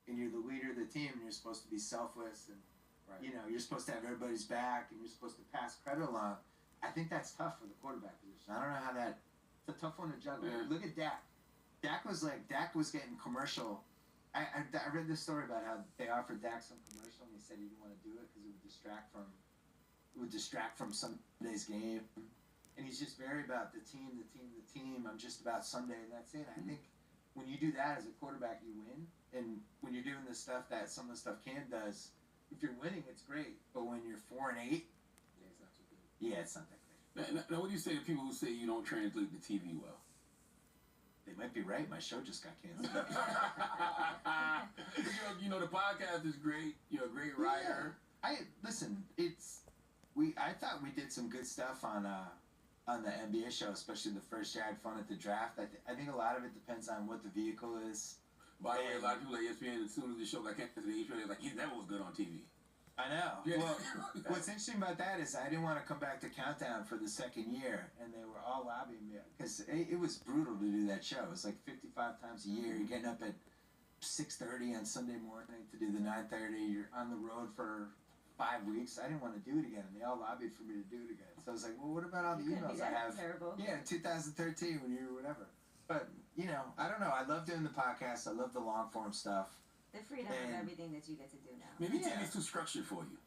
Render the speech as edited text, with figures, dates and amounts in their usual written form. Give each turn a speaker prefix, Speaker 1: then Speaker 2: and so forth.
Speaker 1: and you're the leader of the team, and you're supposed to be selfless, and you know, you're supposed to have everybody's back, and you're supposed to pass credit along. I think that's tough for the quarterback position. I don't know how that. It's a tough one to juggle. Yeah. Look at Dak. Dak was getting commercial. I read this story about how they offered Dak some commercial, and he said he didn't want to do it because it would distract from Sunday's game. And he's just very about the team. I'm just about Sunday, and that's it. I think when you do that as a quarterback, you win. And when you're doing the stuff that some of the stuff Cam does, if you're winning, it's great. But when you're 4-8,
Speaker 2: yeah, it's not so good.
Speaker 1: Yeah, it's not that great.
Speaker 2: Now, what do you say to people who say you don't translate the TV well?
Speaker 1: They might be right. My show just got canceled.
Speaker 2: You know, the podcast is great. You're a great writer.
Speaker 1: Yeah. Listen. I thought we did some good stuff on the NBA show, especially the first year. I had fun at the draft. I think a lot of it depends on what the vehicle is.
Speaker 2: By the way, a lot of people at ESPN, as soon as the show got canceled, they're like, he never was good on TV.
Speaker 1: I know.
Speaker 2: Yeah.
Speaker 1: Well, what's interesting about that is I didn't want to come back to Countdown for the second year, and they were all lobbying me because it was brutal to do that show. It was like 55 times a year. You're getting up at 6:30 on Sunday morning to do the 9:30. You're on the road for 5 weeks. I didn't want to do it again, and they all lobbied for me to do it again. So I was like, well, what about all the emails I have?
Speaker 3: Terrible.
Speaker 1: Yeah, 2013 when you were whatever. But, you know, I don't know. I love doing the podcast. I love the long form stuff.
Speaker 3: The freedom of everything that you get to do now.
Speaker 2: Maybe TV's too structured for you.